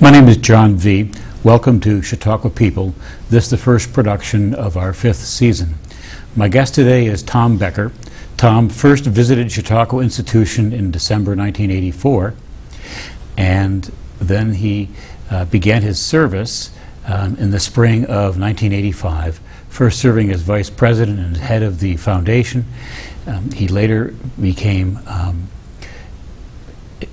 My name is John V. Welcome to Chautauqua People. This is the first production of our 5th season. My guest today is Tom Becker. Tom first visited Chautauqua Institution in December 1984, and then he began his service in the spring of 1985, first serving as vice president and head of the foundation. He later became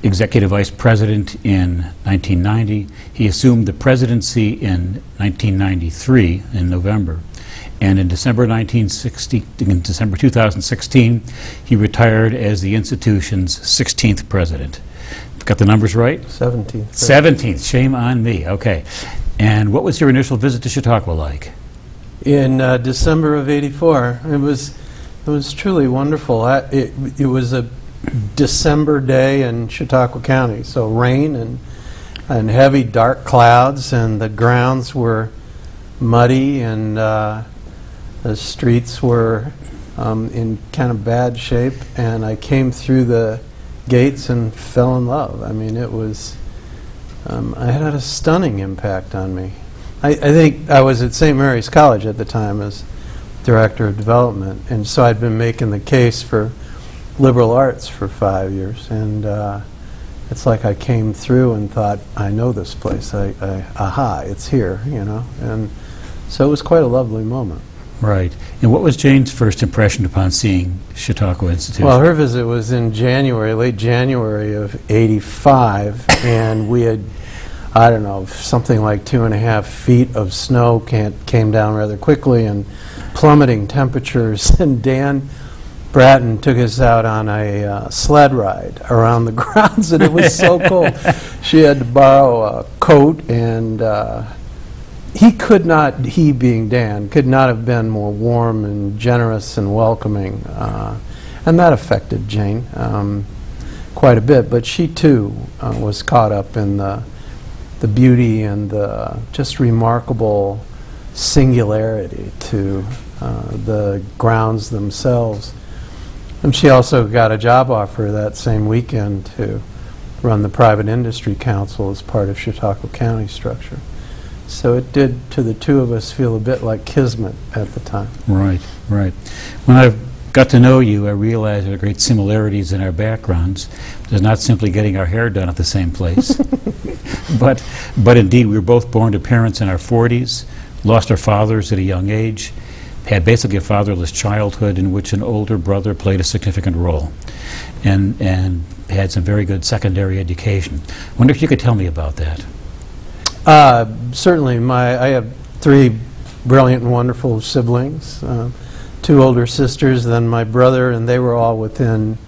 executive vice president in 1990. He assumed the presidency in 1993 in November. And in December 2016, he retired as the institution's 16th president. Got the numbers right? 17th. 17th. Shame on me. Okay. And what was your initial visit to Chautauqua like? In December of '84, it was truly wonderful. It was a December day in Chautauqua County, so rain and heavy dark clouds, and the grounds were muddy, and the streets were in kind of bad shape, and I came through the gates and fell in love. I mean, it was, it had a stunning impact on me. I think I was at St. Mary's College at the time as director of development, and so I'd been making the case for liberal arts for 5 years, and it's like I came through and thought, I know this place, aha, it's here, you know, and so it was quite a lovely moment. Right. And what was Jane's first impression upon seeing Chautauqua Institution? Well, her visit was in January, late January of '85, and we had, I don't know, something like 2.5 feet of snow came down rather quickly, and plummeting temperatures, and Dan Bratton took us out on a sled ride around the grounds, and it was so cold. She had to borrow a coat, and he being Dan, could not have been more warm and generous and welcoming, and that affected Jane quite a bit. But she too was caught up in the beauty and the just remarkable singularity to the grounds themselves. And she also got a job offer that same weekend to run the Private Industry Council as part of Chautauqua County structure. So it did, to the two of us, feel a bit like kismet at the time. Right, right. When I got to know you, I realized there are great similarities in our backgrounds. There's not simply getting our hair done at the same place. but indeed, we were both born to parents in our 40s, lost our fathers at a young age, had basically a fatherless childhood in which an older brother played a significant role, and had some very good secondary education. I wonder if you could tell me about that. Certainly. I have 3 brilliant and wonderful siblings, 2 older sisters, then my brother, and they were all within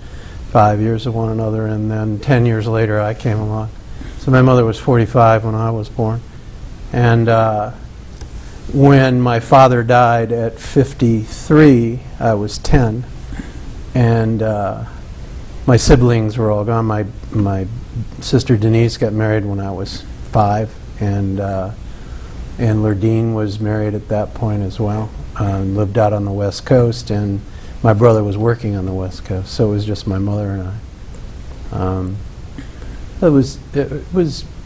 5 years of one another, and then 10 years later I came along. So my mother was 45 when I was born, and when my father died at 53, I was 10, and my siblings were all gone. My sister Denise got married when I was 5, and Lurdine was married at that point as well, lived out on the West Coast, and my brother was working on the West Coast, so it was just my mother and I. It was,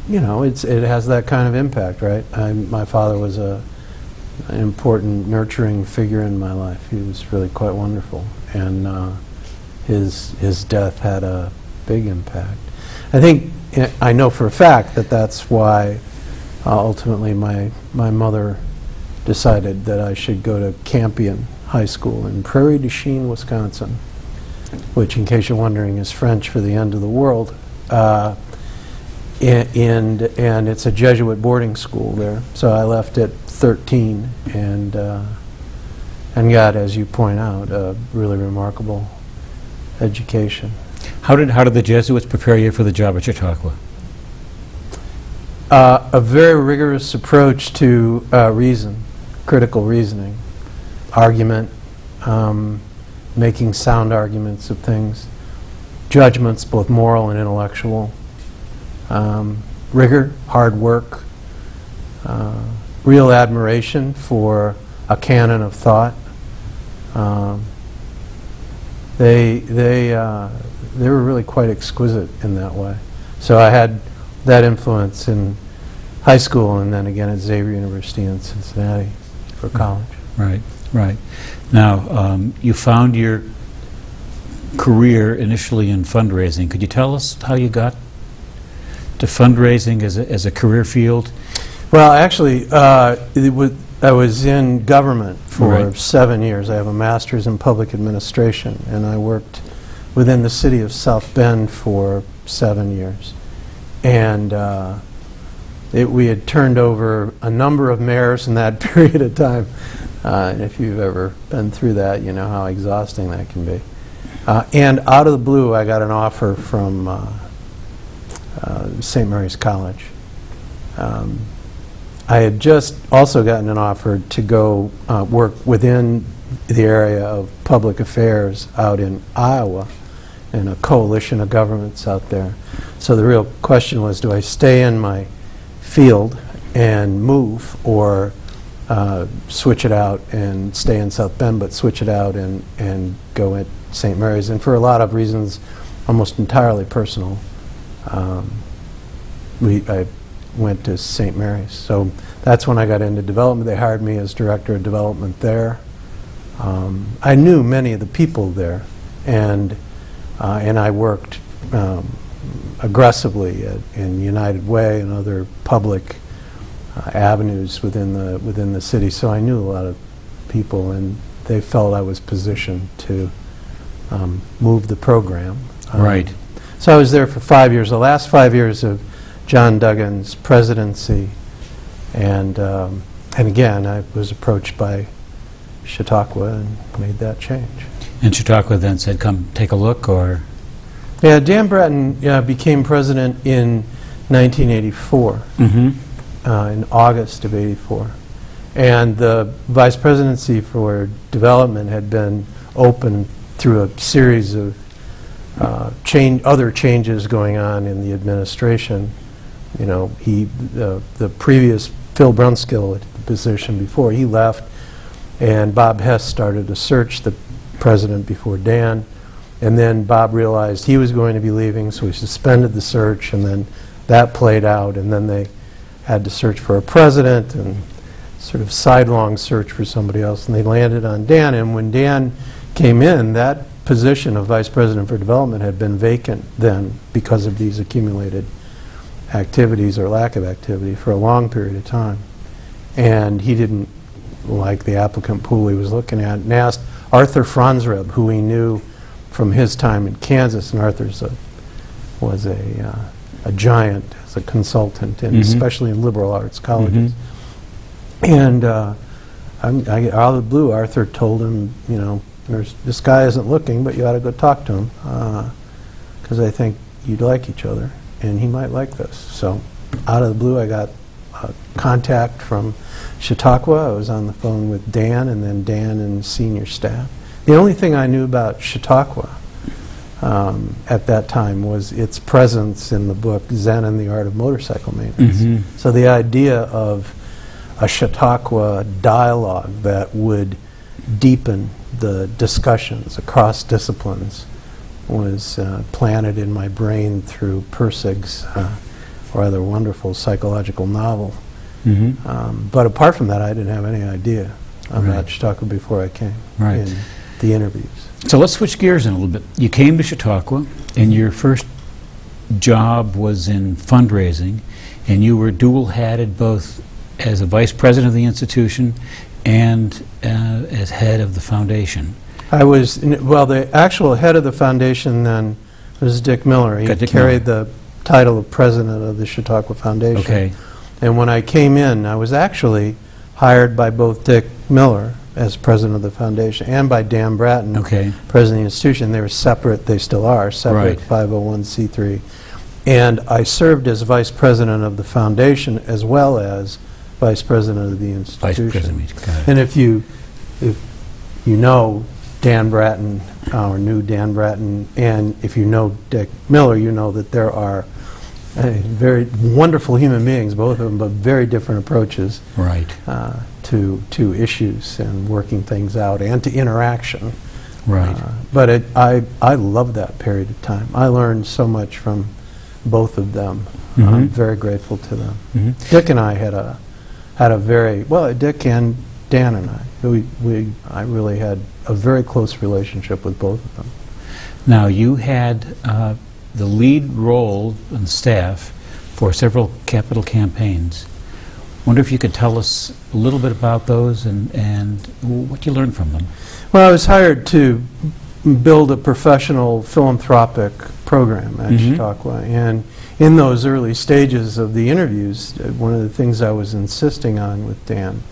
you know, it has that kind of impact, right? My father was an important, nurturing figure in my life. He was really quite wonderful, and his death had a big impact. I know for a fact that that's why ultimately my mother decided that I should go to Campion High School in Prairie du Chien, Wisconsin, which, in case you're wondering, is French for the end of the world. And it's a Jesuit boarding school there. So I left at 13 and got, as you point out, a really remarkable education. How did the Jesuits prepare you for the job at Chautauqua? A very rigorous approach to reason, critical reasoning, argument, making sound arguments of things, judgments, both moral and intellectual, rigor, hard work, real admiration for a canon of thought. they were really quite exquisite in that way. So I had that influence in high school and then again at Xavier University in Cincinnati for college. Right, right. Now, you found your career initially in fundraising. Could you tell us how you got to fundraising as a career field? Well, actually, I was in government for 7 years. I have a master's in public administration, and I worked within the city of South Bend for 7 years. And we had turned over a number of mayors in that period of time. If you've ever been through that, you know how exhausting that can be. And out of the blue, I got an offer from St. Mary's College. I had just also gotten an offer to go work within the area of public affairs out in Iowa in a coalition of governments out there. So the real question was, do I stay in my field and move, or switch it out and stay in South Bend, but switch it out and go at St. Mary's? And for a lot of reasons, almost entirely personal, I went to St. Mary's. So that's when I got into development. They hired me as director of development there. I knew many of the people there, and I worked aggressively in United Way and other public avenues within the city. So I knew a lot of people, and they felt I was positioned to move the program. Right. So I was there for 5 years. The last 5 years of John Duggan's presidency, and again, I was approached by Chautauqua and made that change. And Chautauqua then said, come take a look, or? Yeah, Dan Bratton became president in 1984, in August of '84. And the vice presidency for development had been open through a series of other changes going on in the administration. You know, the previous Phil Brunskill at the position before, he left, and Bob Hess started to search the president before Dan, and then Bob realized he was going to be leaving, so he suspended the search, and then that played out, and then they had to search for a president and sort of sidelong search for somebody else, and they landed on Dan. And when Dan came in, that position of vice president for development had been vacant then because of these accumulated activities or lack of activity for a long period of time. And he didn't like the applicant pool he was looking at, and asked Arthur Franzreb, who he knew from his time in Kansas, and Arthur was a giant as a consultant, and especially in liberal arts colleges. And out of the blue, Arthur told him, you know, this guy isn't looking, but you ought to go talk to him, because I think you'd like each other, and he might like this. So out of the blue, I got contact from Chautauqua. I was on the phone with Dan, and then Dan and senior staff. The only thing I knew about Chautauqua at that time was its presence in the book Zen and the Art of Motorcycle Maintenance. So the idea of a Chautauqua dialogue that would deepen the discussions across disciplines was planted in my brain through Persig's rather wonderful psychological novel. But apart from that, I didn't have any idea about Chautauqua before I came in the interviews. So let's switch gears in a little bit. You came to Chautauqua, and your first job was in fundraising, and you were dual-hatted both as a vice president of the institution and as head of the foundation. I was, well, the actual head of the foundation then was Dick Miller. He carried the title of president of the Chautauqua Foundation. Okay. And when I came in, I was actually hired by both Dick Miller as president of the foundation and by Dan Bratton, president of the institution. They were separate, they still are, separate 501c3. And I served as vice president of the foundation as well as vice president of the institution. Vice president, and if you know Dan Bratton, or knew Dan Bratton, and if you know Dick Miller, you know that there are very wonderful human beings, both of them, but very different approaches to issues and working things out and to interaction. Right. But I loved that period of time. I learned so much from both of them. I'm very grateful to them. Dick and I had a very, well, Dick and Dan and I really had a very close relationship with both of them. Now, you had the lead role on staff for several capital campaigns. Wonder if you could tell us a little bit about those and what you learned from them. Well, I was hired to build a professional philanthropic program at Chautauqua, and in those early stages of the interviews, one of the things I was insisting on with Dan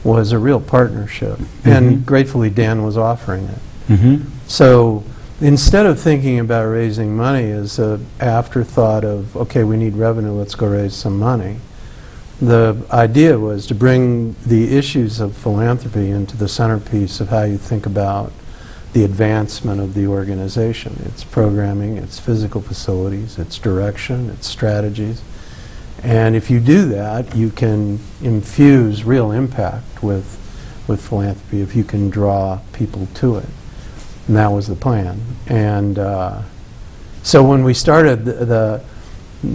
was a real partnership, and gratefully Dan was offering it. So instead of thinking about raising money as an afterthought of, okay, we need revenue, let's go raise some money, the idea was to bring the issues of philanthropy into the centerpiece of how you think about the advancement of the organization. Its programming, its physical facilities, its direction, its strategies. And if you do that, you can infuse real impact with philanthropy if you can draw people to it. And that was the plan. And so when we started the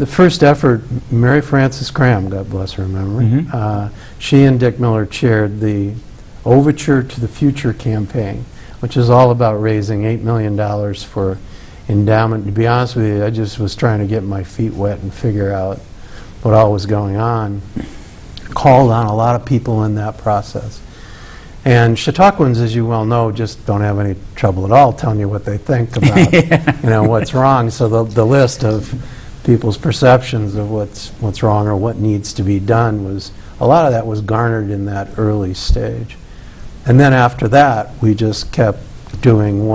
first effort, Mary Frances Graham, God bless her memory, she and Dick Miller chaired the Overture to the Future campaign, which is all about raising $8 million for endowment. To be honest with you, I just was trying to get my feet wet and figure out what all was going on. Called on a lot of people in that process. And Chautauquans, as you well know, just don't have any trouble at all telling you what they think about you know, what's wrong. So the list of people's perceptions of what's wrong or what needs to be done was, a lot of that was garnered in that early stage. And then after that, we just kept doing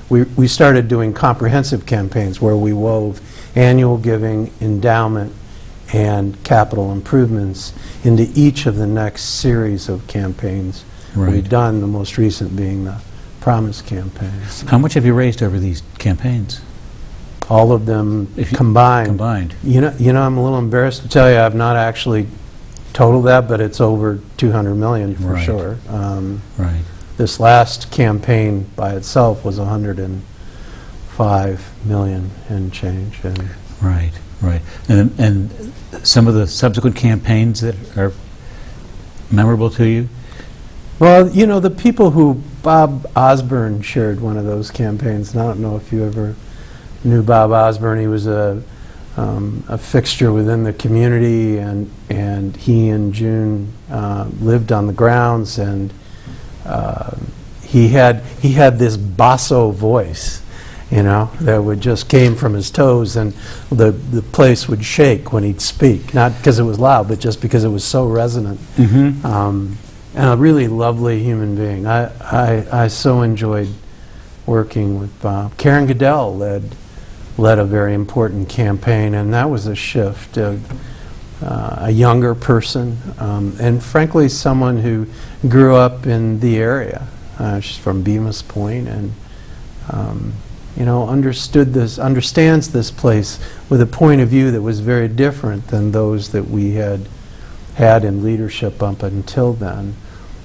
we started doing comprehensive campaigns where we wove annual giving, endowment, and capital improvements into each of the next series of campaigns we've done, the most recent being the Promise campaign. How much have you raised over these campaigns? All of them combined. You know, I'm a little embarrassed to tell you I've not actually totaled that, but it's over 200 million for sure. This last campaign by itself was 105 million and change. And Right. And some of the subsequent campaigns that are memorable to you? Well, you know, the people who, Bob Osborne chaired one of those campaigns, and I don't know if you ever knew Bob Osborne. He was a fixture within the community, and he and June lived on the grounds, and he had this basso voice, you know, that would just came from his toes, and the place would shake when he'd speak, not because it was loud, but just because it was so resonant. And a really lovely human being. I so enjoyed working with Bob. Karen Goodell led a very important campaign, and that was a shift. A younger person, and frankly someone who grew up in the area. She's from Bemis Point, and you know, understands this place with a point of view that was very different than those that we had in leadership up until then.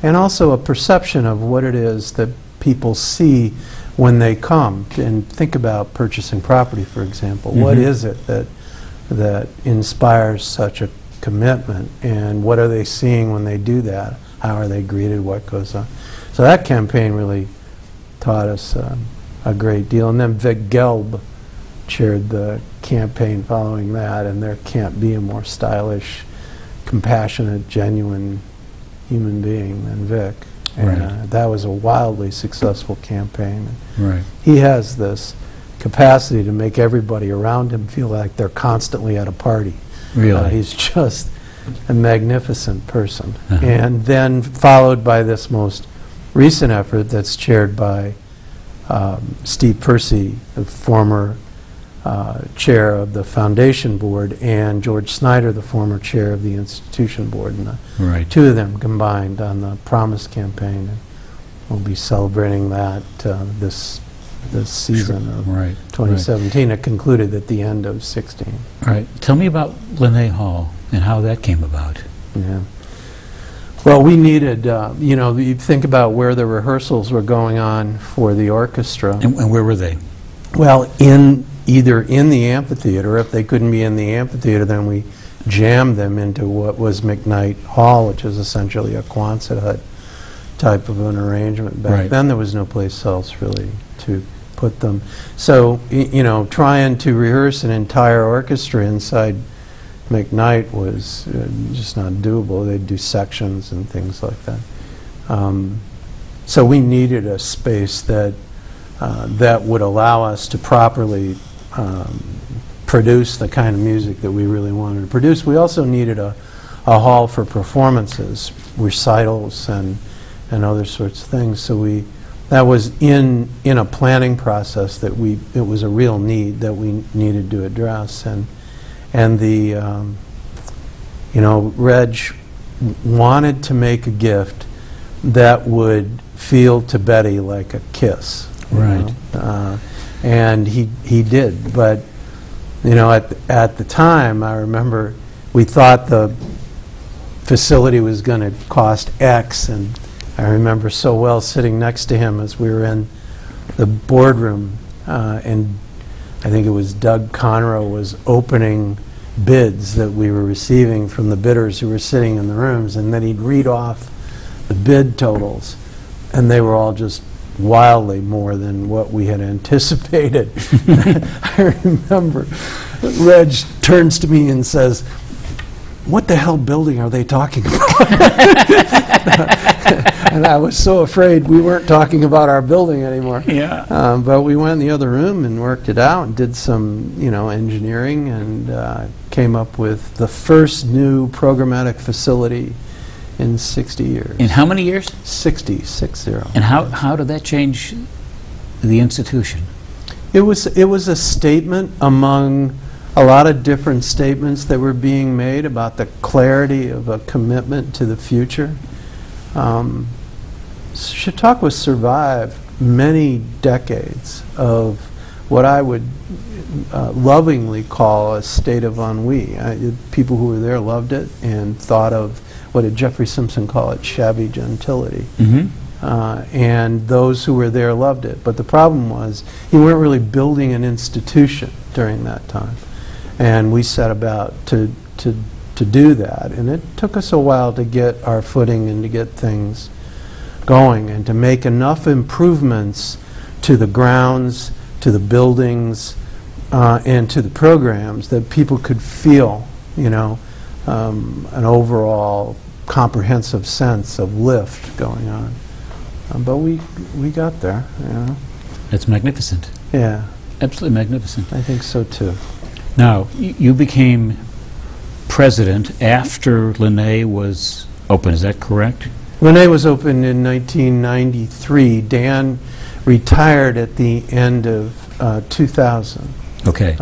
And also a perception of what it is that people see when they come and think about purchasing property, for example. What is it that inspires such a commitment, and what are they seeing when they do that? How are they greeted? What goes on? So that campaign really taught us a great deal. And then Vic Gelb chaired the campaign following that, and there can't be a more stylish, compassionate, genuine human being than Vic. And that was a wildly successful campaign. He has this capacity to make everybody around him feel like they're constantly at a party. He's just a magnificent person. And then followed by this most recent effort that's chaired by Steve Percy, the former chair of the foundation board, and George Snyder, the former chair of the institution board. And the two of them combined on the Promise campaign. And we'll be celebrating that this season of 2017. It concluded at the end of 16. Right. Tell me about Lene Hall and how that came about. Well, we needed, you know, you think about where the rehearsals were going on for the orchestra. And where were they? Well, either in the amphitheater. If they couldn't be in the amphitheater, then we jammed them into what was McKnight Hall, which is essentially a Quonset hut type of an arrangement. Back then, there was no place else really to put them. So, you know, trying to rehearse an entire orchestra inside McKnight was just not doable. They'd do sections and things like that. So we needed a space that that would allow us to properly produce the kind of music that we really wanted to produce. We also needed a hall for performances, recitals, and other sorts of things. So that was in a planning process that it was a real need that we needed to address. And the, you know, Reg wanted to make a gift that would feel to Betty like a kiss. Right. And he did. But, you know, at the time, I remember we thought the facility was going to cost X, and I remember so well sitting next to him as we were in the boardroom, and I think it was Doug Conroe was opening bids that we were receiving from the bidders who were sitting in the rooms, and then he'd read off the bid totals, and they were all just wildly more than what we had anticipated. I remember Reg turns to me and says, "What the hell building are they talking about?" And I was so afraid we weren't talking about our building anymore. Yeah. But we went in the other room and worked it out and did some, you know, engineering, and came up with the first new programmatic facility in 60 years. In how many years? 60. And how did that change the institution? It was a statement among a lot of different statements that were being made about the clarity of a commitment to the future. Chautauqua survived many decades of what I would lovingly call a state of ennui. People who were there loved it and thought of, what did Jeffrey Simpson call it, shabby gentility. And those who were there loved it. But the problem was, you weren't really building an institution during that time. And we set about to do that. And it took us a while to get our footing and to get things going and to make enough improvements to the grounds, to the buildings, and to the programs that people could feel, you know, an overall comprehensive sense of lift going on. But we got there, you know. That's magnificent. Yeah. Absolutely magnificent. I think so too. Now, you became president after Linnae was open, is that correct? Linnae was opened in 1993. Dan retired at the end of 2000. Okay.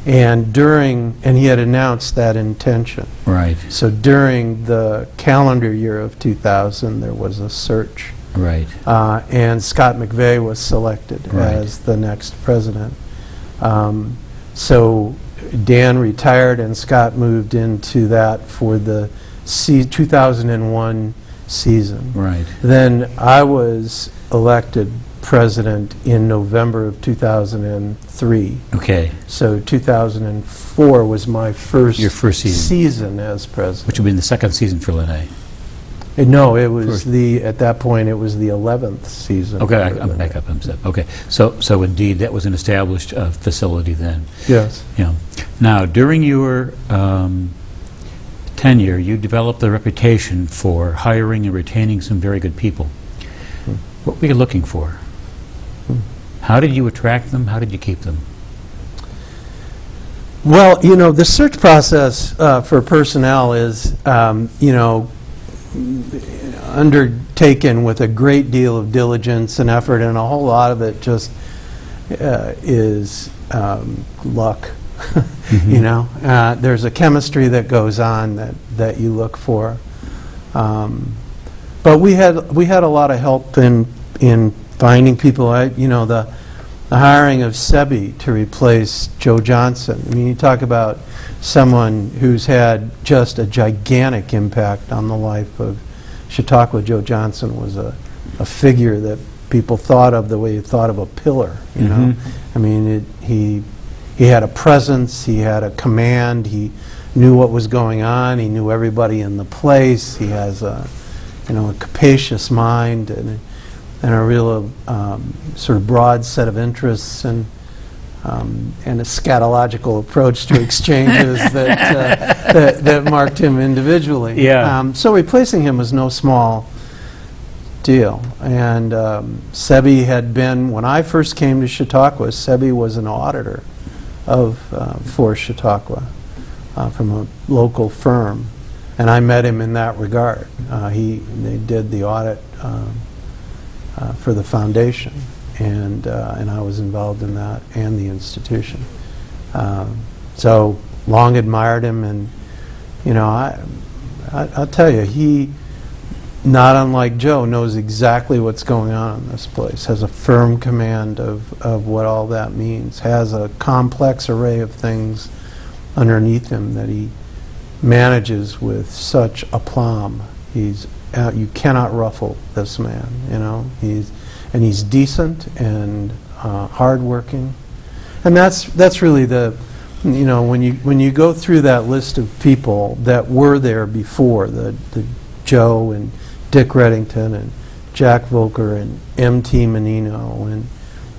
And he had announced that intention. Right. So during the calendar year of 2000, there was a search. Right. And Scott McVeigh was selected as the next president. So Dan retired and Scott moved into that for the 2001 season. Right. Then I was elected president in November of 2003. Okay. So 2004 was my first season as president. Which would be the second season for Linnae. No, it was at that point it was the 11th season. Okay, I'm back up. Okay, so indeed that was an established facility then. Yes. Yeah. Now, during your tenure, you developed a reputation for hiring and retaining some very good people. What were you looking for? How did you attract them? How did you keep them? Well, you know, the search process for personnel is, you know, undertaken with a great deal of diligence and effort, and a whole lot of it just is luck. You know, there's a chemistry that goes on that you look for. But we had a lot of help in finding people. You know, the hiring of Sebi to replace Joe Johnson. I mean, you talk about someone who's had just a gigantic impact on the life of Chautauqua Joe Johnson was a figure that people thought of the way you thought of a pillar, you know. I mean, he had a presence, he had a command, he knew what was going on, he knew everybody in the place, he has a capacious mind and a real sort of broad set of interests and a scatological approach to exchanges that marked him individually. Yeah. So replacing him was no small deal. And Sebi had been, when I first came to Chautauqua, Sebi was an auditor for Chautauqua from a local firm. And I met him in that regard. They did the audit for the foundation. And I was involved in that and the institution. So long admired him, and I'll tell you, he, not unlike Joe, knows exactly what's going on in this place, has a firm command of what all that means, has a complex array of things underneath him that he manages with such aplomb. You cannot ruffle this man, he's decent and hardworking, and that's really the, when you go through that list of people that were there before, the Joe and Dick Reddington and Jack Volker and M.T. Menino and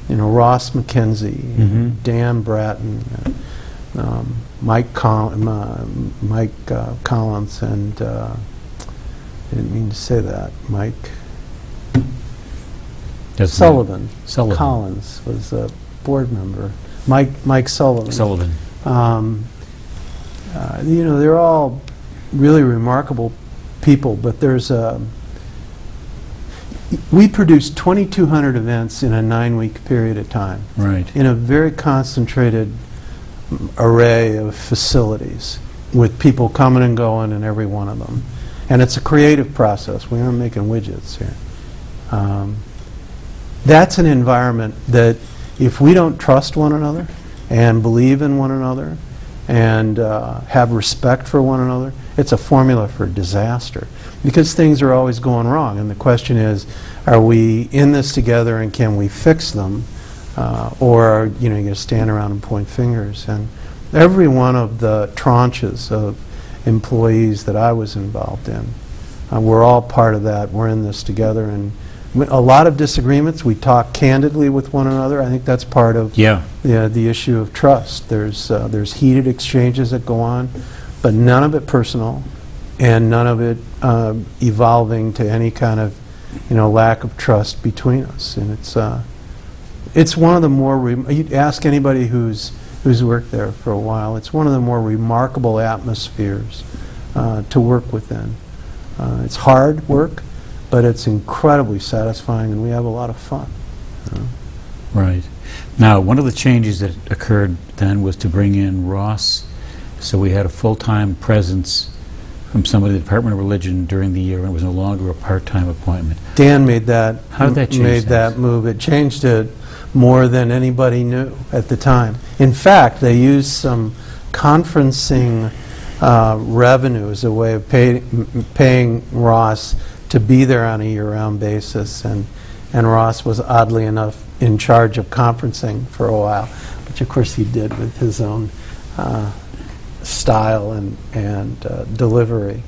Ross McKenzie, and Dan Bratton, and Mike Collins, and I didn't mean to say that, Mike. Sullivan. Collins was a board member. Mike Sullivan. They're all really remarkable people, but we produced 2,200 events in a 9-week period of time. Right. In a very concentrated array of facilities with people coming and going in every one of them. And it's a creative process. We aren't making widgets here. That's an environment that if we don't trust one another and believe in one another and have respect for one another, it's a formula for disaster, because things are always going wrong. And the question is, are we in this together and can we fix them? Or you're going to stand around and point fingers. And every one of the tranches of employees that I was involved in, we're all part of that. We're in this together, and a lot of disagreements. We talk candidly with one another. I think that's part of the issue of trust. There's heated exchanges that go on, but none of it personal, and none of it evolving to any kind of lack of trust between us. And it's one of the more you'd ask anybody who's worked there for a while. It's one of the more remarkable atmospheres to work within. It's hard work, but it's incredibly satisfying, and we have a lot of fun. Right. Now, one of the changes that occurred then was to bring in Ross, so we had a full-time presence from somebody in the Department of Religion during the year, and it was no longer a part-time appointment. Dan made that. How did that change? Made that move. It changed it more than anybody knew at the time. In fact, they used some conferencing revenue as a way of paying Ross to be there on a year-round basis, and Ross was oddly enough in charge of conferencing for a while, which of course he did with his own style and delivery.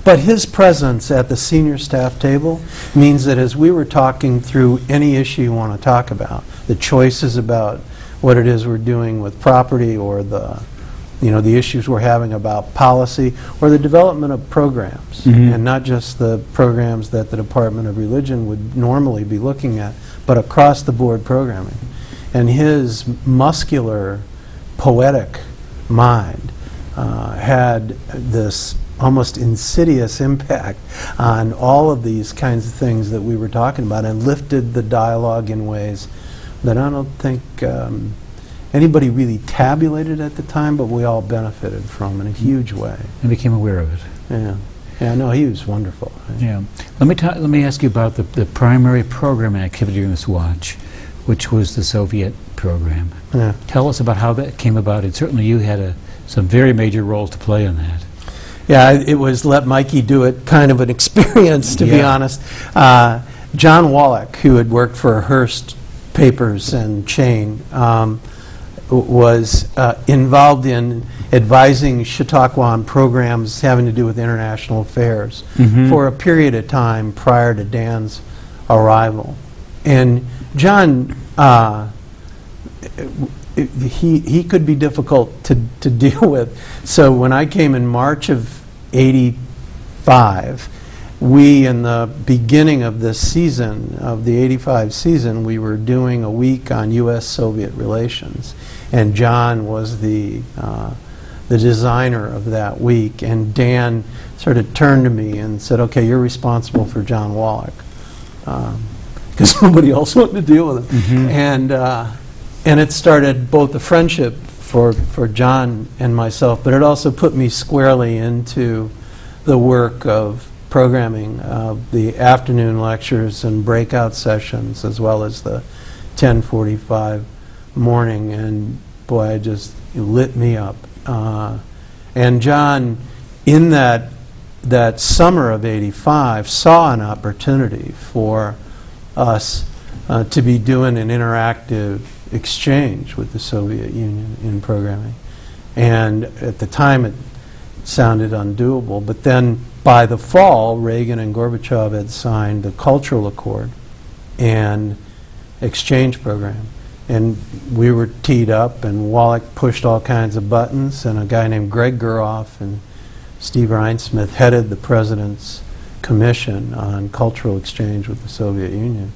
But his presence at the senior staff table means that as we were talking through any issue you want to talk about, the choices about what it is we're doing with property, or the issues we're having about policy, or the development of programs, and not just the programs that the Department of Religion would normally be looking at, but across the board programming. And his muscular, poetic mind had this almost insidious impact on all of these kinds of things that we were talking about, and lifted the dialogue in ways that I don't think anybody really tabulated at the time, but we all benefited from in a huge way. And became aware of it. Yeah, no, he was wonderful. Yeah. Let me ask you about the primary program activity during this watch, which was the Soviet program. Yeah. Tell us about how that came about, and certainly you had some very major roles to play in that. Yeah, it was let Mikey do it kind of an experience, to be honest. John Wallach, who had worked for Hearst Papers and Chain, was involved in advising Chautauqua on programs having to do with international affairs for a period of time prior to Dan's arrival. And John, he could be difficult to deal with. So when I came in March of '85, we, in the beginning of this season, of the '85 season, we were doing a week on U.S.-Soviet relations. And John was the designer of that week. And Dan sort of turned to me and said, "Okay, you're responsible for John Wallach," because nobody else wanted to deal with him. And it started both a friendship for John and myself, but it also put me squarely into the work of programming, the afternoon lectures and breakout sessions, as well as the 10:45 morning. And boy, it just lit me up. And John, in that summer of '85, saw an opportunity for us to be doing an interactive exchange with the Soviet Union in programming. And at the time it sounded undoable, but then by the fall, Reagan and Gorbachev had signed the Cultural Accord and exchange program. And we were teed up, and Wallach pushed all kinds of buttons, and a guy named Greg Guroff and Steve Reinsmith headed the President's Commission on Cultural Exchange with the Soviet Union.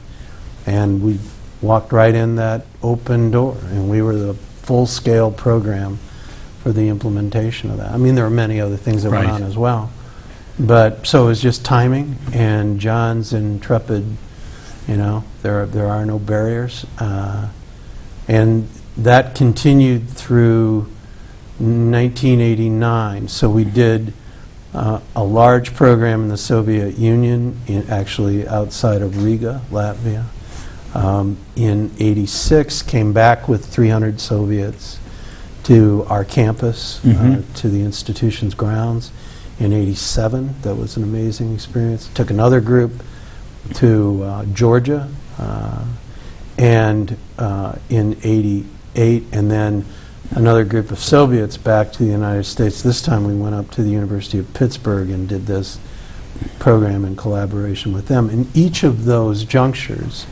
And we walked right in that open door, and we were the full-scale program for the implementation of that. I mean, there were many other things that went on as well. But so it was just timing, and John's intrepid, you know, there are no barriers. And that continued through 1989. So we did a large program in the Soviet Union, actually outside of Riga, Latvia. In '86, came back with 300 Soviets to our campus, to the institution's grounds. In '87, that was an amazing experience. Took another group to Georgia, and in '88, and then another group of Soviets back to the United States. This time we went up to the University of Pittsburgh and did this program in collaboration with them. In each of those junctures,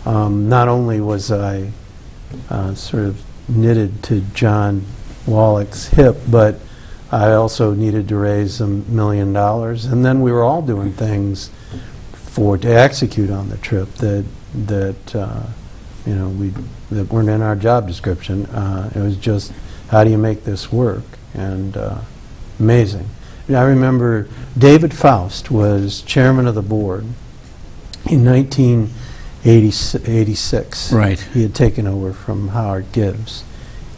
not only was I sort of knitted to John Wallach's hip, but I also needed to raise $1 million. And then we were all doing things to execute on the trip that you know, that weren't in our job description. It was just, how do you make this work? And amazing. And I remember David Faust was chairman of the board in 1986. Right. He had taken over from Howard Gibbs.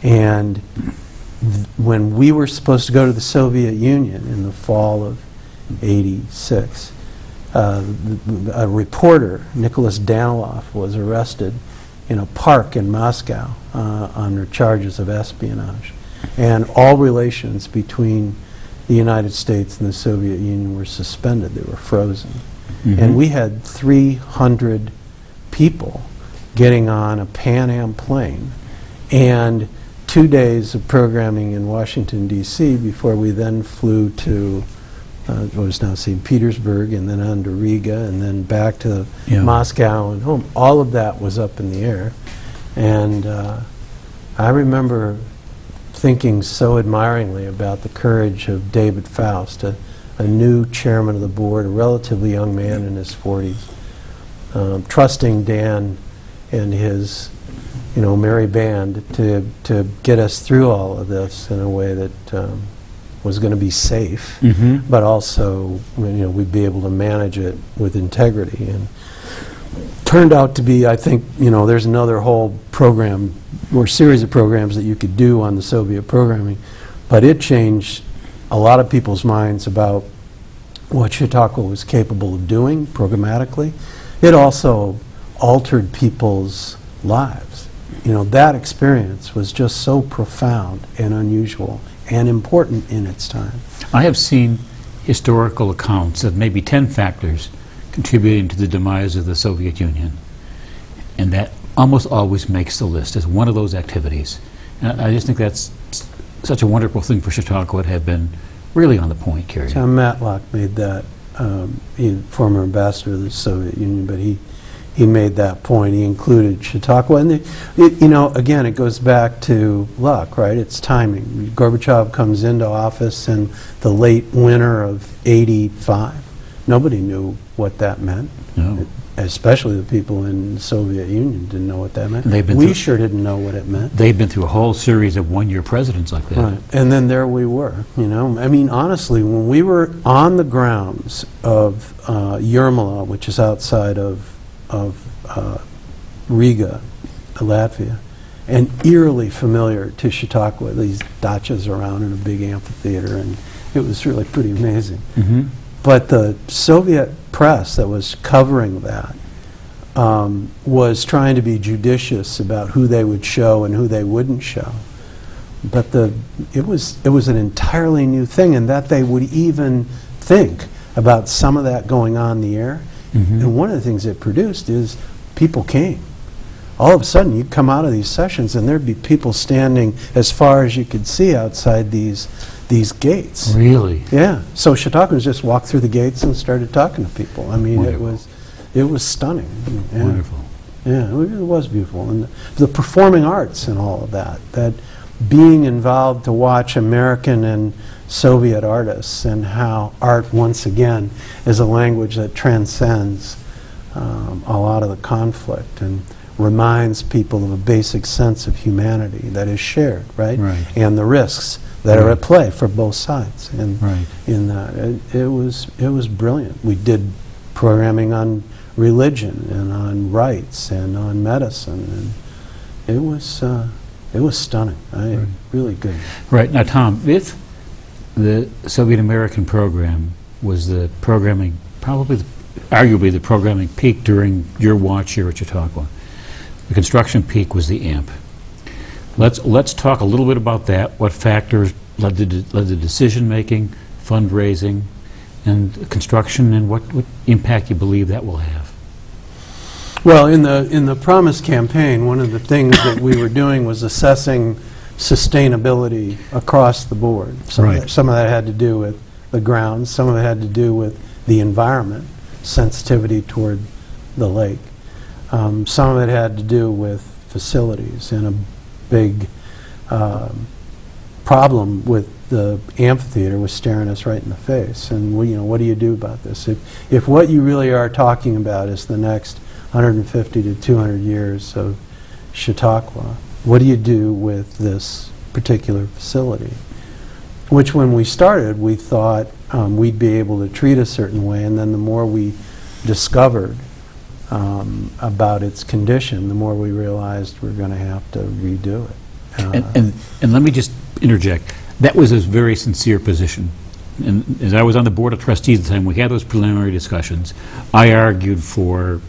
And when we were supposed to go to the Soviet Union in the fall of '86, a reporter, Nicholas Daniloff, was arrested in a park in Moscow under charges of espionage. And all relations between the United States and the Soviet Union were suspended. They were frozen. And we had 300 people getting on a Pan Am plane and 2 days of programming in Washington, D.C. before we then flew to what is now St. Petersburg, and then on to Riga, and then back to Moscow and home. All of that was up in the air. And I remember thinking so admiringly about the courage of David Faust, a new chairman of the board, a relatively young man in his 40s, trusting Dan and his merry band to get us through all of this in a way that was going to be safe, but also we'd be able to manage it with integrity. And turned out to be, I think, there's another whole program or series of programs that you could do on the Soviet programming, but it changed a lot of people's minds about what Chautauqua was capable of doing programmatically. It also altered people's lives. that experience was just so profound and unusual and important in its time. I have seen historical accounts of maybe 10 factors contributing to the demise of the Soviet Union, and that almost always makes the list as one of those activities. And I just think that's such a wonderful thing for Chautauqua to have been really on the point, Kerry. John Matlock made that, former ambassador of the Soviet Union, but he made that point. He included Chautauqua. And, again, it goes back to luck, right? It's timing. Gorbachev comes into office in the late winter of '85. Nobody knew what that meant. No. Especially the people in the Soviet Union didn't know what that meant. We sure didn't know what it meant. They've been through a whole series of one-year presidents like that. Right. And then there we were, I mean, honestly, when we were on the grounds of Yermala, which is outside of Riga, Latvia, and eerily familiar to Chautauqua, these dachas around in a big amphitheater, and it was really pretty amazing. Mm-hmm. But the Soviet press that was covering that was trying to be judicious about who they would show and who they wouldn't show. But it was an entirely new thing, and that they would even think about some of that going on the air. Mm-hmm. And one of the things it produced is people came. All of a sudden, you'd come out of these sessions, and there'd be people standing as far as you could see outside these gates. Really? Yeah. So Chautauquans just walked through the gates and started talking to people. I mean, Wonderful. it was stunning. Yeah. Wonderful. Yeah, it was beautiful. And the performing arts and all of that being involved to watch American and Soviet artists, and how art, once again, is a language that transcends a lot of the conflict and reminds people of a basic sense of humanity that is shared, right? Right. And the risks that are at play for both sides. And Right. in that, it was brilliant. We did programming on religion and on rights and on medicine, and it was stunning. Right. Really good. Right. Now, Tom, if the Soviet American program was the programming, arguably the programming peak during your watch here at Chautauqua, the construction peak was the AMP. Let's talk a little bit about that. What factors led to decision making, fundraising, and construction, and what impact you believe that will have? Well, in the Promise campaign, one of the things that we were doing was assessing sustainability across the board. Right. Some of that had to do with the grounds. Some of it had to do with the environment, sensitivity toward the lake. Some of it had to do with facilities, and a big problem with the amphitheater was staring us right in the face. And what do you do about this? If what you really are talking about is the next 150 to 200 years of Chautauqua, what do you do with this particular facility? Which, when we started, we thought we'd be able to treat a certain way, and then the more we discovered about its condition, the more we realized we're going to have to redo it. And let me just interject. That was a very sincere position. And as I was on the board of trustees at the time, we had those preliminary discussions. I argued for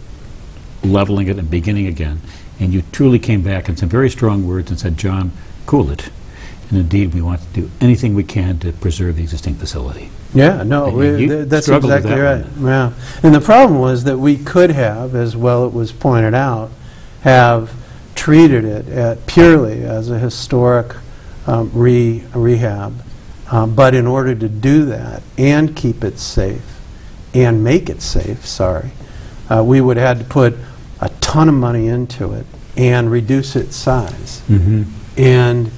leveling it and beginning again. And you truly came back in some very strong words and said, John, cool it. And indeed, we want to do anything we can to preserve the existing facility. Yeah, no, that's exactly right. Yeah. And the problem was that we could have, as well it was pointed out, have treated it purely as a historic rehab. But in order to do that and keep it safe and make it safe, we would have had to put a ton of money into it and reduce its size. Mm-hmm. And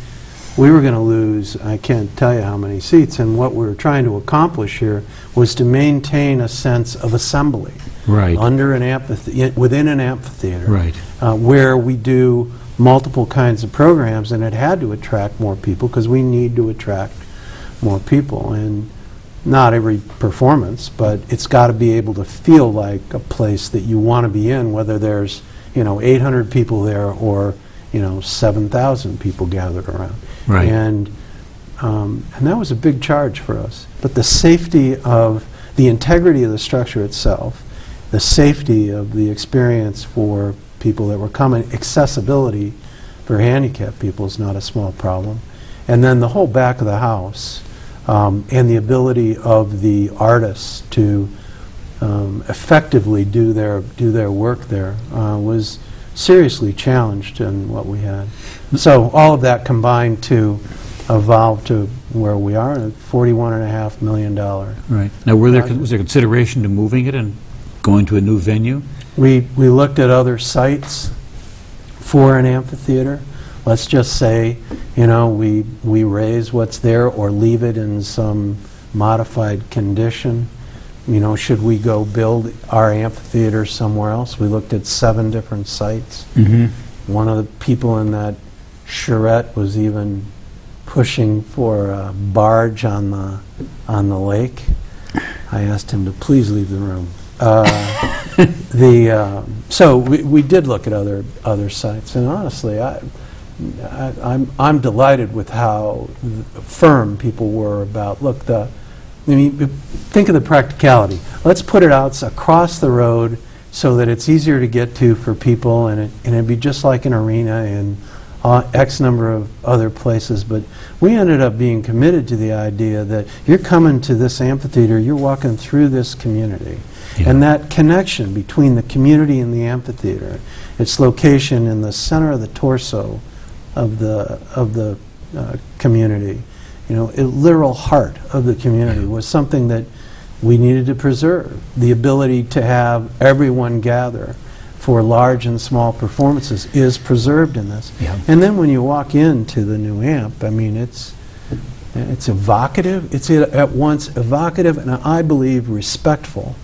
we were going to lose, I can't tell you how many seats, and what we were trying to accomplish here was to maintain a sense of assembly. Right. Within an amphitheater. Right. Where we do multiple kinds of programs, and it had to attract more people because we need to attract more people. And not every performance, but it's got to be able to feel like a place that you want to be in, whether there's 800 people there or 7,000 people gathered around. Right. And that was a big charge for us. But the safety of the integrity of the structure itself, the safety of the experience for people that were coming, accessibility for handicapped people is not a small problem. And then the whole back of the house and the ability of the artists to effectively do their work there was seriously challenged in what we had. So all of that combined to evolve to where we are, at $41.5 million. Right. Now, was there consideration to moving it and going to a new venue? We looked at other sites for an amphitheater. Let's just say, you know, we raise what's there or leave it in some modified condition. You know, should we go build our amphitheater somewhere else? We looked at 7 different sites. Mm-hmm. One of the people in that charrette was even pushing for a barge on the lake. I asked him to please leave the room. So we did look at other sites, and honestly, I'm delighted with how firm people were about, look, think of the practicality. Let's put it out across the road so that it's easier to get to for people, and it'd be just like an arena and X number of other places. But we ended up being committed to the idea that you're coming to this amphitheater, you're walking through this community. Yeah. And that connection between the community and the amphitheater, its location in the center of the torso of the community, you know, a literal heart of the community, was something that we needed to preserve. The ability to have everyone gather for large and small performances is preserved in this. Yeah. And then when you walk into the new amp, I mean, it's evocative. It's at once evocative and, I believe, respectful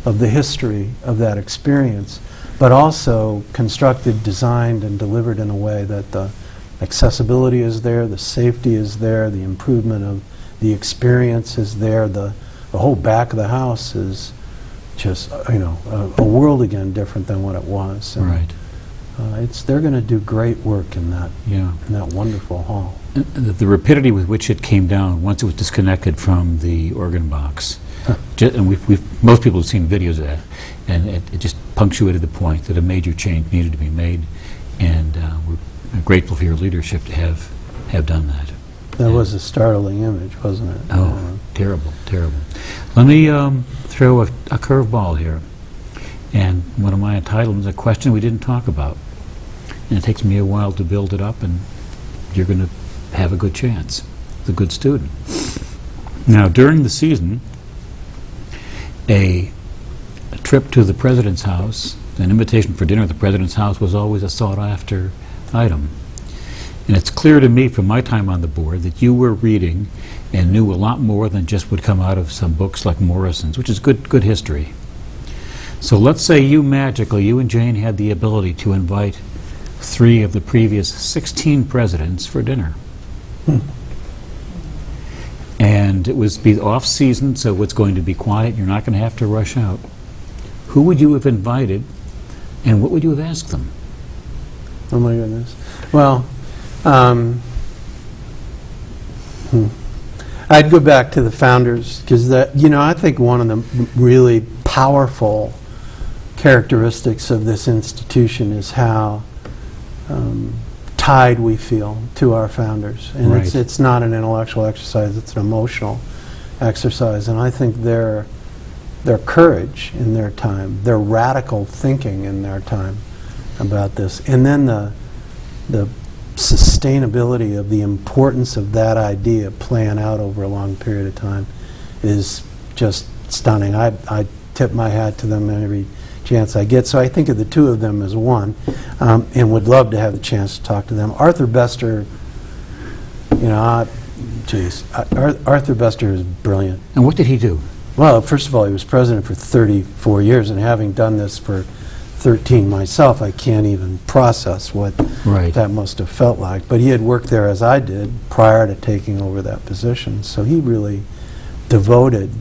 of the history of that experience, but also constructed, designed, and delivered in a way that the accessibility is there, the safety is there, the improvement of the experience is there, the whole back of the house is just, you know, a world again different than what it was. And right. They're going to do great work in that, yeah, in that wonderful hall. The rapidity with which it came down once it was disconnected from the organ box, and most people have seen videos of that, and it just punctuated the point that a major change needed to be made, and we're grateful for your leadership to have done that. That was a startling image, wasn't it? Oh, terrible, terrible. Let me throw a curveball here. And one of my entitlements, a question we didn't talk about. And it takes me a while to build it up, and you're going to have a good chance. It's a good student. Now, during the season, a trip to the President's house, an invitation for dinner at the President's house, was always a sought-after item. And it's clear to me from my time on the board that you were reading and knew a lot more than just would come out of some books like Morrison's, which is good history. So let's say you and Jane had the ability to invite 3 of the previous 16 presidents for dinner. And it was be off season, so it's going to be quiet, you're not going to have to rush out. Who would you have invited, and what would you have asked them? Oh my goodness. Well, I'd go back to the founders, because I think one of the really powerful characteristics of this institution is how tied we feel to our founders. And right. It's not an intellectual exercise, it's an emotional exercise. And I think their courage in their time, their radical thinking in their time about this, and then the sustainability of the importance of that idea playing out over a long period of time is just stunning. I tip my hat to them every chance I get. So I think of the 2 of them as one, and would love to have the chance to talk to them. Arthur Bester, Arthur Bester is brilliant. And what did he do? Well, first of all, he was president for 34 years, and having done this for 13 myself, I can't even process what right. that must have felt like. But he had worked there as I did prior to taking over that position, so he really devoted,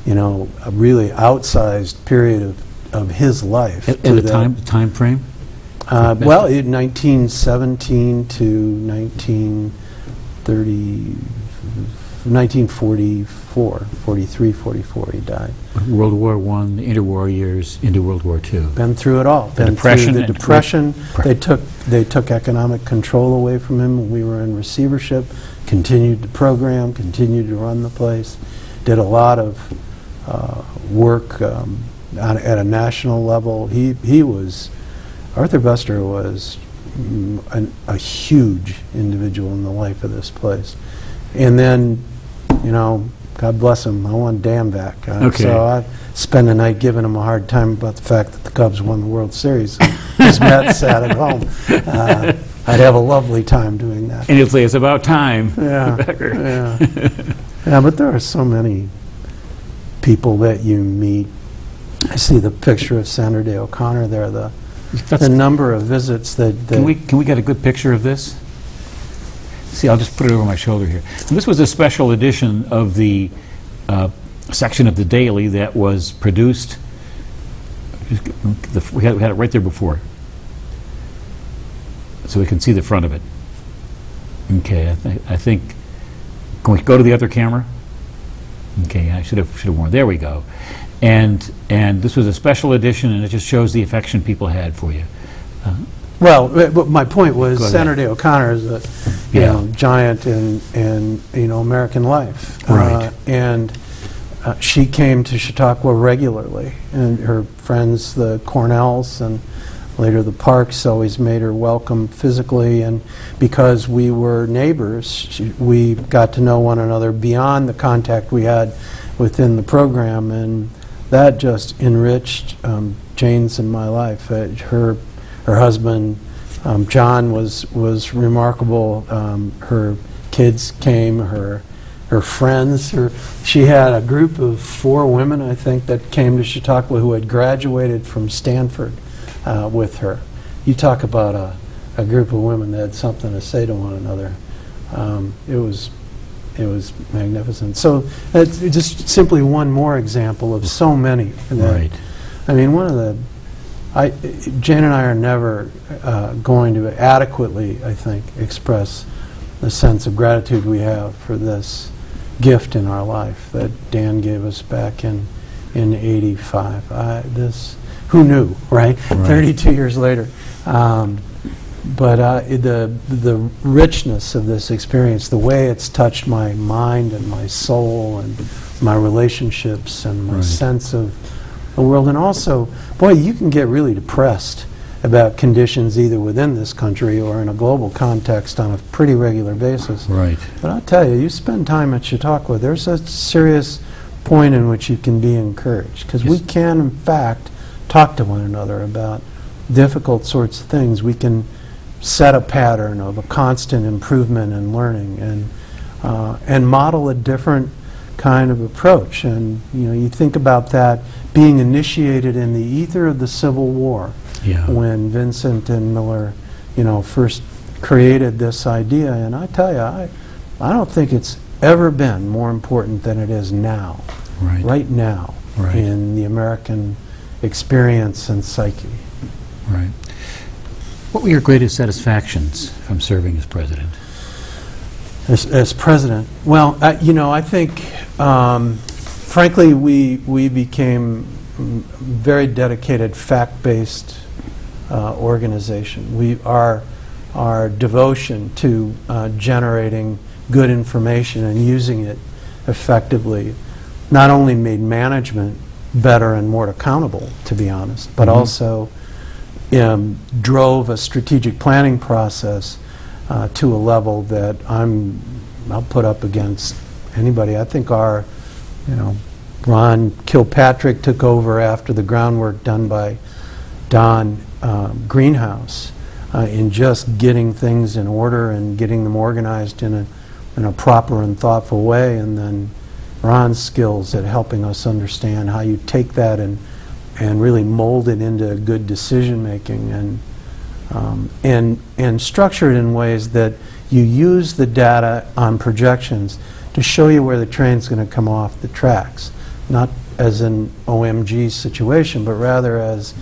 a really outsized period of his life. And the time frame? Well, in 1917 to 1944, 43, 44, he died. World War I, the interwar years, into World War II. Been through it all. The Depression. They took They took economic control away from him when we were in receivership, continued the program, continued to run the place, did a lot of work at a national level. Arthur Buster was a huge individual in the life of this place. And then, you know, God bless him, I want Dan back. Okay. So I spent the night giving him a hard time about the fact that the Cubs won the World Series. His Mets sat at home. I'd have a lovely time doing that. And you'll say, it's about time, Yeah, Becker. yeah, but there are so many people that you meet. I see the picture of Sandra Day O'Connor there, the number of visits that... Can we get a good picture of this? See, I'll just put it over my shoulder here. And this was a special edition of the section of the Daily that was produced. We had it right there before, so we can see the front of it. Okay, I think. Can we go to the other camera? Okay, I should have warned. There we go. And this was a special edition, and it just shows the affection people had for you. Well, but my point was, Sandra Day Senator O'Connor is a giant in American life, Right. And she came to Chautauqua regularly, and her friends, the Cornells, and later the Parks, always made her welcome physically. And because we were neighbors, we got to know one another beyond the contact we had within the program, and that just enriched Jane's and my life. Her husband, John, was remarkable. Her kids came, her friends. She had a group of 4 women, I think, that came to Chautauqua who had graduated from Stanford with her. You talk about a group of women that had something to say to one another. It was magnificent. So it's just simply one more example of so many. Right. I mean, Jane and I are never going to adequately, I think, express the sense of gratitude we have for this gift in our life that Dan gave us back in '85. Who knew, right? 32 years later. But the richness of this experience, the way it's touched my mind and my soul and my relationships and my sense of the world. And also, boy, you can get really depressed about conditions either within this country or in a global context on a pretty regular basis. Right. But I'll tell you, you spend time at Chautauqua, there's a serious point in which you can be encouraged, because we can, in fact, talk to one another about difficult sorts of things. We can set a pattern of a constant improvement and learning, and model a different kind of approach. And you think about that being initiated in the ether of the Civil War, when Vincent and Miller, first created this idea. And I tell you, I don't think it's ever been more important than it is now, right now, in the American experience and psyche. Right. What were your greatest satisfactions from serving as president? As president? Well, I think, frankly, we became very dedicated, fact-based organization. Our devotion to generating good information and using it effectively not only made management better and more accountable, to be honest, but also drove a strategic planning process to a level that I'll put up against anybody. I think Ron Kilpatrick took over after the groundwork done by Don Greenhouse in just getting things in order and getting them organized in a proper and thoughtful way, and then Ron's skills at helping us understand how you take that and really mold it into good decision making, and structure it in ways that you use the data on projections to show you where the train's going to come off the tracks, not as an OMG situation, but rather as,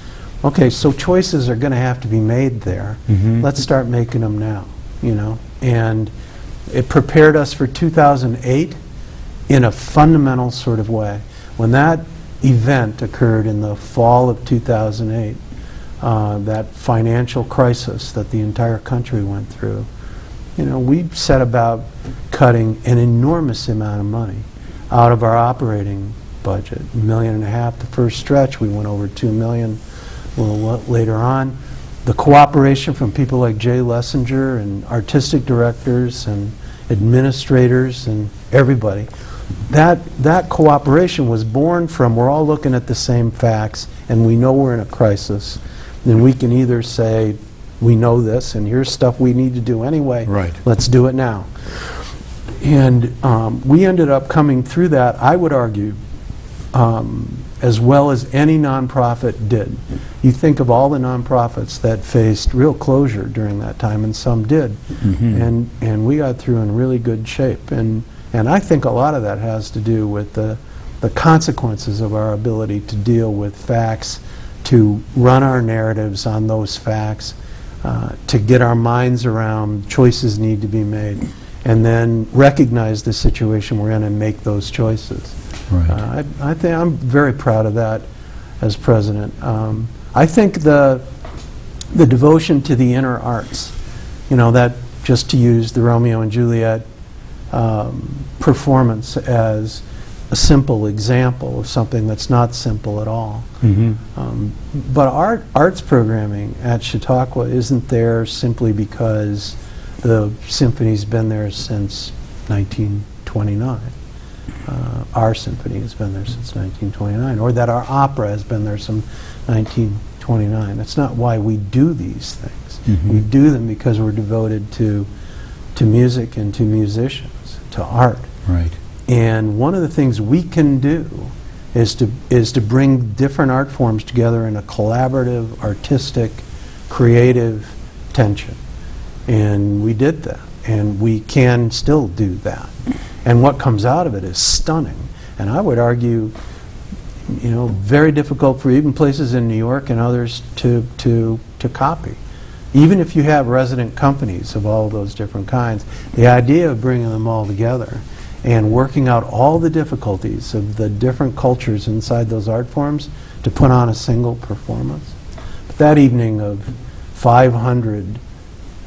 okay, so choices are going to have to be made there. Let's start making them now, And it prepared us for 2008 in a fundamental sort of way. When that event occurred in the fall of 2008, that financial crisis that the entire country went through, we set about cutting an enormous amount of money out of our operating budget, $1.5 million the first stretch. We went over $2 million a little later on. The cooperation from people like Jay Lessinger and artistic directors and administrators and everybody, that cooperation was born from, we're all looking at the same facts and we know we're in a crisis, and we can either say, we know this and here's stuff we need to do anyway, right, let's do it now. And we ended up coming through that, I would argue, as well as any nonprofit did. You think of all the nonprofits that faced real closure during that time, and some did. Mm-hmm. And we got through in really good shape. And I think a lot of that has to do with the consequences of our ability to deal with facts, to run our narratives on those facts, to get our minds around choices need to be made, and then recognize the situation we're in and make those choices. Right. I think I'm very proud of that as president. I think the devotion to the inner arts, that, just to use the Romeo and Juliet performance as a simple example of something that's not simple at all. Mm-hmm. But arts programming at Chautauqua isn't there simply because the symphony's been there since 1929. Our symphony has been there since 1929, or that our opera has been there since 1929. That's not why we do these things. Mm-hmm. We do them because we're devoted to music and to musicians, to art. Right. And one of the things we can do is to bring different art forms together in a collaborative, artistic, creative tension. And we did that, and we can still do that. And what comes out of it is stunning. And I would argue, very difficult for even places in New York and others to copy. Even if you have resident companies of all those different kinds, the idea of bringing them all together and working out all the difficulties of the different cultures inside those art forms to put on a single performance. But that evening of 500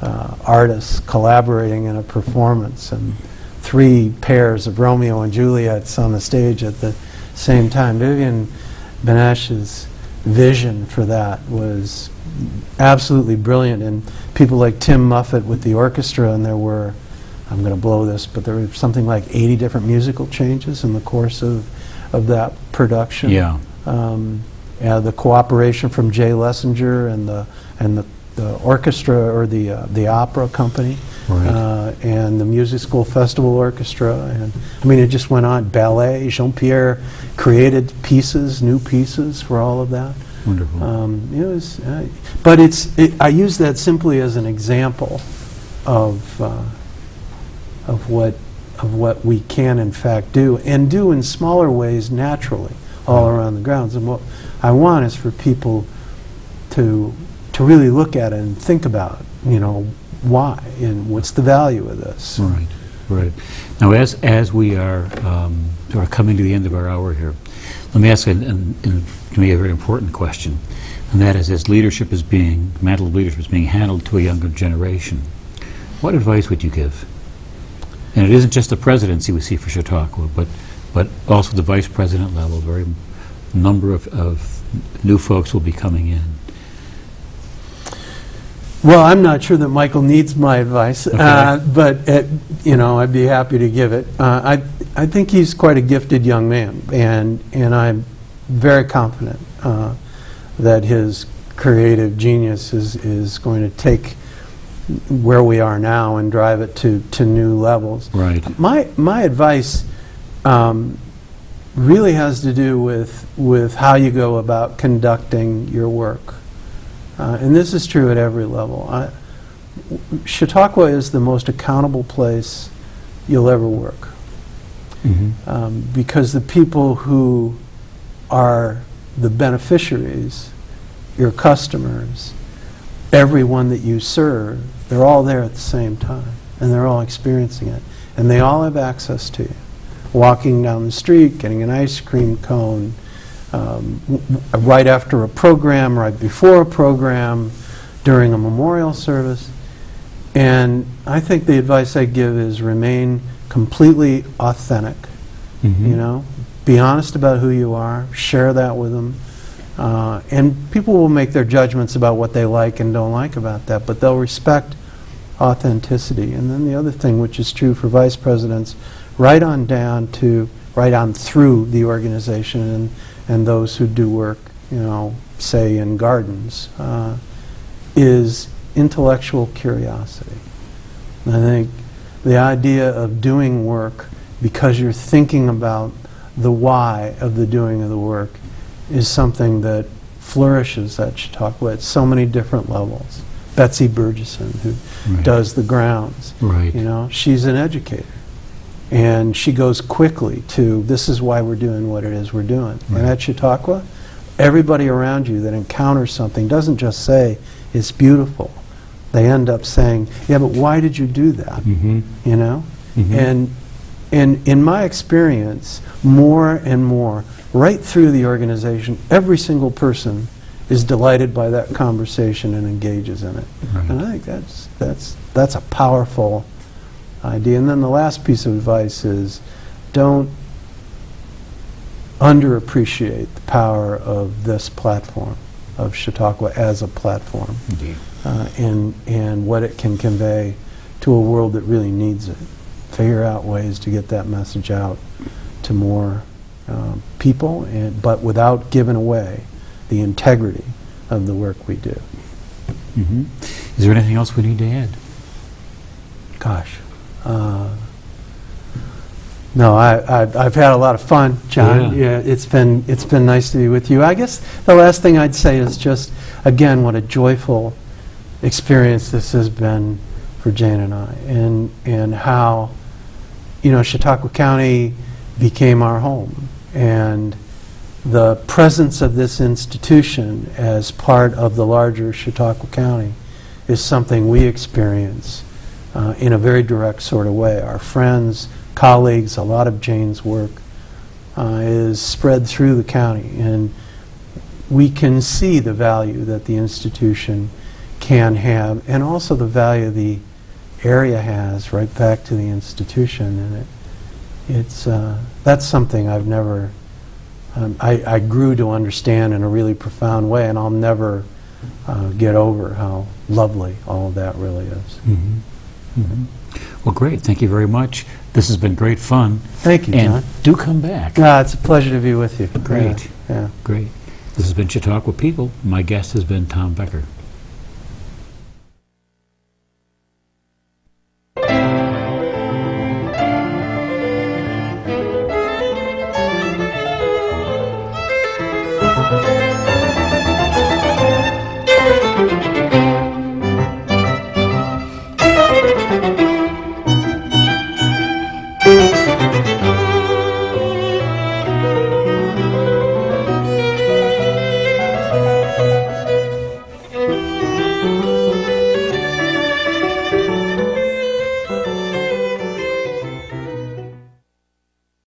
artists collaborating in a performance, and 3 pairs of Romeo and Juliets on the stage at the same time. Vivian Benesh's vision for that was absolutely brilliant, and people like Tim Muffet with the orchestra, and there were, I'm going to blow this, but there were something like 80 different musical changes in the course of that production. Yeah. The cooperation from Jay Lessinger and the orchestra, or the opera company. Right. And the Music School Festival Orchestra, and it just went on. Ballet, Jean-Pierre created new pieces for all of that. Wonderful. It was, but I use that simply as an example of what we can in fact do, and do in smaller ways naturally all around the grounds. And what I want is for people to really look at it and think about, why and what's the value of this. Right, right. Now, as we are sort of coming to the end of our hour here, let me ask to me a very important question, and that is, as leadership is being, mantle of leadership is being handled to a younger generation, what advice would you give? And it isn't just the presidency we see for Chautauqua, but also the vice president level. Very number of new folks will be coming in. Well, I'm not sure that Michael needs my advice, okay. But I'd be happy to give it. I think he's quite a gifted young man, and I'm very confident that his creative genius is going to take where we are now and drive it to new levels. Right. My advice really has to do with how you go about conducting your work. And this is true at every level. Chautauqua is the most accountable place you'll ever work. Mm-hmm. Because the people who are the beneficiaries, your customers, everyone that you serve, they're all there at the same time, and they're all experiencing it. And they all have access to you. Walking down the street, getting an ice cream cone, right after a program, right before a program, during a memorial service. And I think the advice I give is remain completely authentic. You know, be honest about who you are, share that with them. And people will make their judgments about what they like and don't like about that, but they'll respect authenticity. And then the other thing, which is true for vice presidents, right on through the organization and those who do work, you know, say in gardens, is intellectual curiosity. And I think the idea of doing work because you're thinking about the why of the doing of the work is something that flourishes at Chautauqua at so many different levels. Betsy Burgesson, who does the grounds, you know, she's an educator. And she goes quickly to, this is why we're doing what it is we're doing. And at Chautauqua, everybody around you that encounters something doesn't just say, it's beautiful. They end up saying, yeah, but why did you do that? You know? And in my experience, more and more, right through the organization, every single person is delighted by that conversation and engages in it. And I think that's a powerful idea. And then the last piece of advice is don't underappreciate the power of this platform, of Chautauqua as a platform, and what it can convey to a world that really needs it. Figure out ways to get that message out to more people, but without giving away the integrity of the work we do. Is there anything else we need to add? Gosh. No, I've had a lot of fun, John. Yeah, it's been nice to be with you. I guess the last thing I'd say is just, again, what a joyful experience this has been for Jane and I, and how, you know, Chautauqua County became our home, and the presence of this institution as part of the larger Chautauqua County is something we experience in a very direct sort of way. Our friends, colleagues, a lot of Jane's work is spread through the county, and we can see the value that the institution can have, and also the value the area has right back to the institution. And that's something I've never, I grew to understand in a really profound way, and I'll never get over how lovely all of that really is. Well, great. Thank you very much. This has been great fun. Thank you, John. And do come back. It's a pleasure to be with you. Great. Yeah. Great. This has been Chautauqua People. My guest has been Tom Becker.